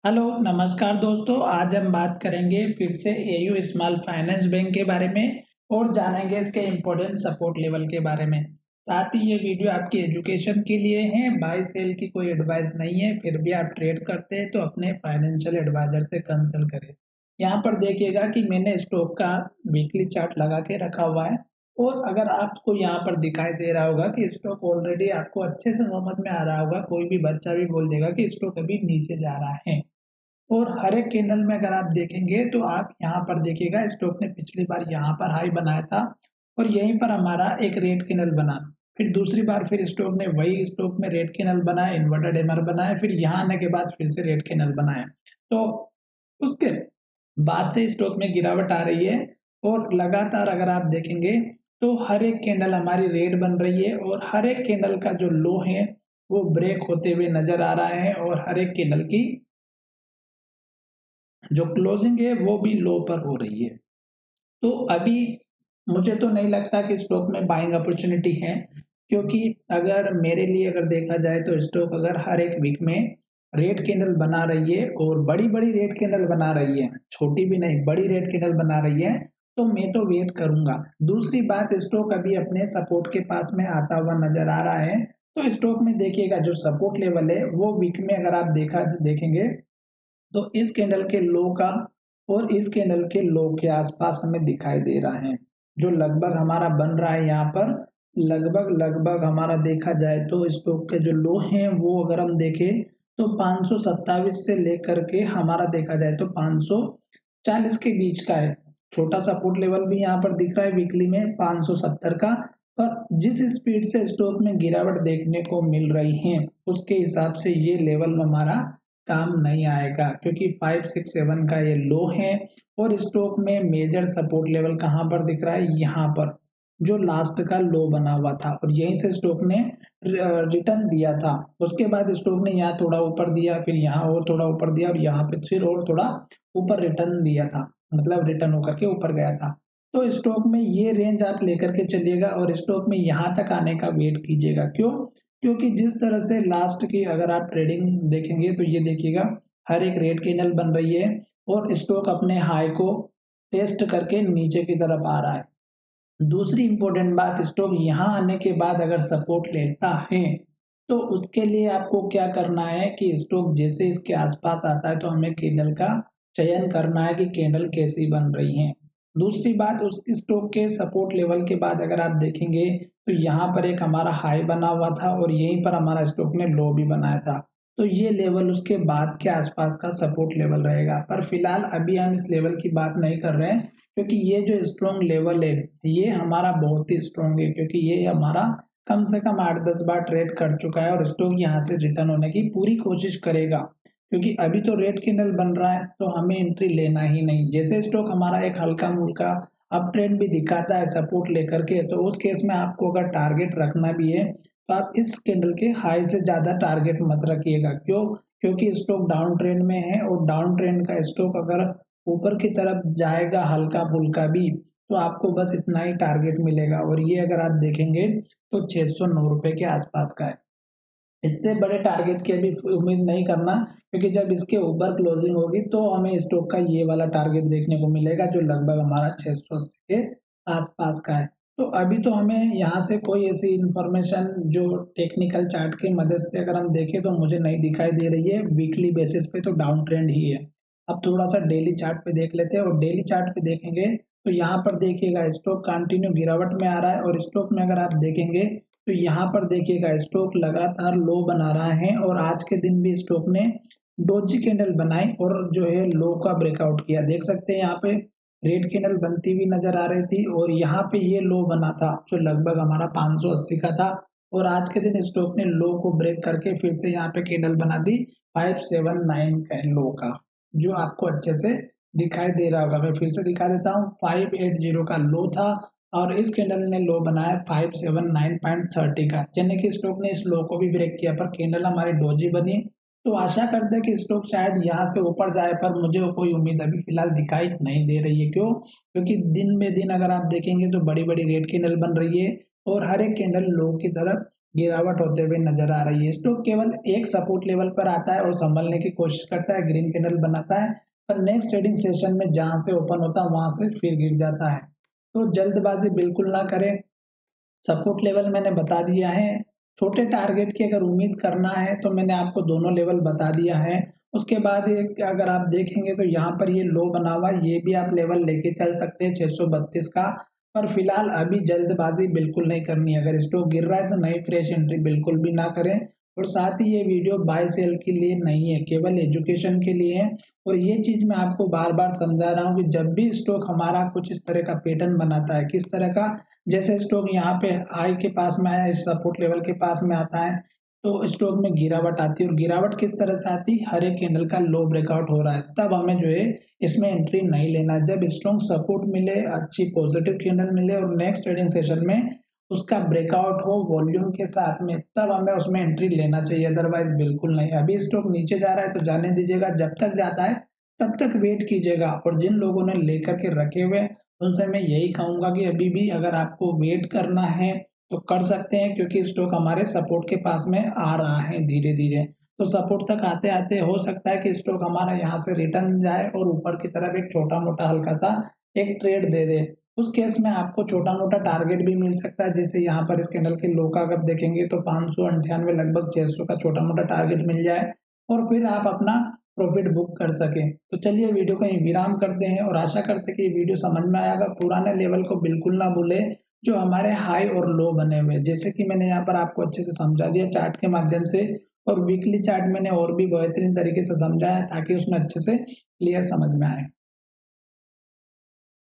Hello, नमस्कार दोस्तों। आज हम बात करेंगे फिर से एयू स्मॉल फाइनेंस बैंक के बारे में और जानेंगे इसके इम्पोर्टेंट सपोर्ट लेवल के बारे में। साथ ही ये वीडियो आपकी एजुकेशन के लिए है, बाय सेल की कोई एडवाइस नहीं है। फिर भी आप ट्रेड करते हैं तो अपने फाइनेंशियल एडवाइजर से कंसल्ट करें। यहाँ पर देखिएगा कि मैंने स्टॉक का वीकली चार्ट लगा के रखा हुआ है और अगर आपको यहाँ पर दिखाई दे रहा होगा कि स्टॉक ऑलरेडी आपको अच्छे से समझ में आ रहा होगा। कोई भी बच्चा भी बोल देगा कि स्टॉक अभी नीचे जा रहा है और हर एक कैंडल में अगर आप देखेंगे तो आप यहाँ पर देखिएगा स्टॉक ने पिछली बार यहाँ पर हाई बनाया था और यहीं पर हमारा एक रेड कैंडल बना। फिर दूसरी बार फिर स्टॉक ने वही स्टॉक में रेड कैंडल बनाया, इन्वर्टेड एमआर बनाया, फिर यहाँ आने के बाद फिर से रेड कैंडल बनाया। तो उसके बाद से स्टॉक में गिरावट आ रही है और लगातार अगर आप देखेंगे तो हर एक कैंडल हमारी रेड बन रही है और हर एक कैंडल का जो लो है वो ब्रेक होते हुए नजर आ रहा है और हर एक कैंडल की जो क्लोजिंग है वो भी लो पर हो रही है। तो अभी मुझे तो नहीं लगता कि स्टॉक में बाइंग अपॉर्चुनिटी है, क्योंकि अगर मेरे लिए अगर देखा जाए तो स्टॉक अगर हर एक वीक में रेड कैंडल बना रही है और बड़ी-बड़ी रेड कैंडल बना रही है, छोटी भी नहीं बड़ी रेड कैंडल बना रही है, तो मैं तो वेट करूंगा। दूसरी बात, स्टॉक अभी अपने सपोर्ट के पास में आता हुआ नजर आ रहा है। तो स्टॉक में देखिएगा जो सपोर्ट लेवल है वो वीक में अगर आप देखेंगे तो इस कैंडल के लो का और इस कैंडल के लो के आसपास हमें दिखाई दे रहा है, जो लगभग हमारा बन रहा है यहाँ पर। लगभग हमारा देखा जाए तो स्टॉक के जो लो हैं वो अगर हम देखें तो 527 से लेकर के हमारा देखा जाए तो 540 के बीच का है। छोटा सपोर्ट लेवल भी यहाँ पर दिख रहा है वीकली में 570 का। पर जिस स्पीड से स्टॉक में गिरावट देखने को मिल रही है उसके हिसाब से ये लेवल हमारा काम नहीं आएगा, क्योंकि 567 का ये लो है और स्टॉक में मेजर सपोर्ट लेवल कहाँ पर दिख रहा है, यहाँ पर जो लास्ट का लो बना हुआ था और यहीं से स्टॉक ने रिटर्न दिया था। उसके बाद स्टॉक ने यहाँ थोड़ा ऊपर दिया, फिर यहाँ और थोड़ा ऊपर दिया और यहाँ पे फिर और थोड़ा ऊपर रिटर्न दिया था, मतलब रिटर्न होकर के ऊपर गया था। तो स्टॉक में ये रेंज आप लेकर के चलिएगा और स्टॉक में यहाँ तक आने का वेट कीजिएगा। क्यों? क्योंकि जिस तरह से लास्ट की अगर आप ट्रेडिंग देखेंगे तो ये देखिएगा हर एक रेड कैंडल बन रही है और स्टॉक अपने हाई को टेस्ट करके नीचे की तरफ आ रहा है। दूसरी इंपॉर्टेंट बात, स्टॉक यहाँ आने के बाद अगर सपोर्ट लेता है तो उसके लिए आपको क्या करना है कि स्टॉक जैसे इसके आसपास आता है तो हमें कैंडल का चयन करना है कि कैंडल कैसी बन रही है। दूसरी बात, उस स्टॉक के सपोर्ट लेवल के बाद अगर आप देखेंगे तो यहाँ पर एक हमारा हाई बना हुआ था और यहीं पर हमारा स्टॉक ने लो भी बनाया था। तो ये लेवल उसके बाद के आसपास का सपोर्ट लेवल रहेगा। पर फिलहाल अभी हम इस लेवल की बात नहीं कर रहे हैं, क्योंकि ये जो स्ट्रॉन्ग लेवल है ये हमारा बहुत ही स्ट्रॉन्ग है, क्योंकि ये हमारा कम से कम 8-10 बार ट्रेड कर चुका है और स्टॉक यहाँ से रिटर्न होने की पूरी कोशिश करेगा। क्योंकि अभी तो रेड कैंडल बन रहा है तो हमें एंट्री लेना ही नहीं। जैसे स्टॉक हमारा एक हल्का मुल्का अप ट्रेंड भी दिखाता है सपोर्ट लेकर के, तो उस केस में आपको अगर टारगेट रखना भी है तो आप इस कैंडल के हाई से ज्यादा टारगेट मत रखिएगा। क्यों? क्योंकि स्टॉक डाउन ट्रेंड में है और डाउन ट्रेंड का स्टॉक अगर ऊपर की तरफ जाएगा हल्का-फुल्का भी, तो आपको बस इतना ही टारगेट मिलेगा और ये अगर आप देखेंगे तो ₹609 के आसपास का है। इससे बड़े टारगेट की अभी उम्मीद नहीं करना, क्योंकि जब इसके ऊपर क्लोजिंग होगी तो हमें स्टॉक का ये वाला टारगेट देखने को मिलेगा जो लगभग हमारा 680 के आसपास का है। तो अभी तो हमें यहाँ से कोई ऐसी इन्फॉर्मेशन जो टेक्निकल चार्ट की मदद से अगर हम देखें तो मुझे नहीं दिखाई दे रही है। वीकली बेसिस पे तो डाउन ट्रेंड ही है। अब थोड़ा-सा डेली चार्ट पे देख लेते हैं और डेली चार्ट पे देखेंगे तो यहाँ पर देखिएगा स्टॉक कंटिन्यू गिरावट में आ रहा है और स्टॉक में अगर आप देखेंगे तो यहाँ पर देखिएगा स्टॉक लगातार लो बना रहा है और आज के दिन भी स्टॉक ने डोजी कैंडल बनाई और जो है लो का ब्रेकआउट किया। देख सकते हैं यहाँ पे रेड कैंडल बनती हुई नजर आ रही थी और यहाँ पे ये लो बना था जो लगभग हमारा 580 का था और आज के दिन स्टॉक ने लो को ब्रेक करके फिर से यहाँ पे कैंडल बना दी 579 का लो का, जो आपको अच्छे से दिखाई दे रहा होगा। मैं फिर से दिखा देता हूँ, 580 का लो था और इस कैंडल ने लो बनाया 579.30 का, यानी कि स्टॉक ने इस लो को भी ब्रेक किया पर कैंडल हमारी डोजी बनी। तो आशा करते हैं कि स्टॉक शायद यहाँ से ऊपर जाए, पर मुझे कोई उम्मीद अभी फिलहाल दिखाई नहीं दे रही है। क्यों? क्योंकि दिन में दिन अगर आप देखेंगे तो बड़ी-बड़ी रेड कैंडल बन रही है और हर एक कैंडल लो की तरफ गिरावट होते हुए नजर आ रही है। स्टॉक केवल एक सपोर्ट लेवल पर आता है और संभलने की कोशिश करता है, ग्रीन कैंडल बनाता है, पर नेक्स्ट ट्रेडिंग सेशन में जहां से ओपन होता है वहां से फिर गिर जाता है। तो जल्दबाजी बिल्कुल ना करें। सपोर्ट लेवल मैंने बता दिया है। छोटे टारगेट की अगर उम्मीद करना है तो मैंने आपको दोनों लेवल बता दिया है। उसके बाद एक अगर आप देखेंगे तो यहाँ पर ये लो बना हुआ है, ये भी आप लेवल लेके चल सकते हैं 632 का। पर फिलहाल अभी जल्दबाजी बिल्कुल नहीं करनी है। अगर स्टॉक गिर रहा है तो नई फ्रेश एंट्री बिल्कुल भी ना करें। और साथ ही ये वीडियो बाय सेल के लिए नहीं है, केवल एजुकेशन के लिए है। और ये चीज मैं आपको बार बार समझा रहा हूँ कि जब भी स्टॉक हमारा कुछ इस तरह का पैटर्न बनाता है, किस तरह का, जैसे स्टॉक यहाँ पे हाई के पास में आया, इस सपोर्ट लेवल के पास में आता है, तो स्टॉक में गिरावट आती है। और गिरावट किस तरह से आती है, हर एक कैंडल का लो ब्रेकआउट हो रहा है, तब हमें जो है इसमें एंट्री नहीं लेना। जब स्ट्रॉन्ग सपोर्ट मिले, अच्छी पॉजिटिव कैंडल मिले और नेक्स्ट ट्रेडिंग सेशन में उसका ब्रेकआउट हो वॉल्यूम के साथ में, तब हमें उसमें एंट्री लेना चाहिए, अदरवाइज बिल्कुल नहीं। अभी स्टॉक नीचे जा रहा है तो जाने दीजिएगा, जब तक जाता है तब तक वेट कीजिएगा। और जिन लोगों ने लेकर के रखे हुए उनसे मैं यही कहूंगा कि अभी भी अगर आपको वेट करना है तो कर सकते हैं, क्योंकि स्टॉक हमारे सपोर्ट के पास में आ रहा है धीरे धीरे। तो सपोर्ट तक आते आते हो सकता है कि स्टॉक हमारा यहाँ से रिटर्न जाए और ऊपर की तरफ एक छोटा मोटा हल्का सा एक ट्रेड दे दे। उस केस में आपको छोटा मोटा टारगेट भी मिल सकता है, जैसे यहाँ पर इस कैंडल के लो का अगर देखेंगे तो 598 लगभग 600 का छोटा मोटा टारगेट मिल जाए और फिर आप अपना प्रॉफिट बुक कर सके। तो चलिए वीडियो को यहीं विराम करते हैं और आशा करते हैं कि ये वीडियो समझ में आएगा। पुराने लेवल को बिल्कुल ना भूले जो हमारे हाई और लो बने हुए, जैसे कि मैंने यहाँ पर आपको अच्छे से समझा दिया चार्ट के माध्यम से। और वीकली चार्ट मैंने और भी बेहतरीन तरीके से समझाया ताकि उसमें अच्छे से क्लियर समझ में आए।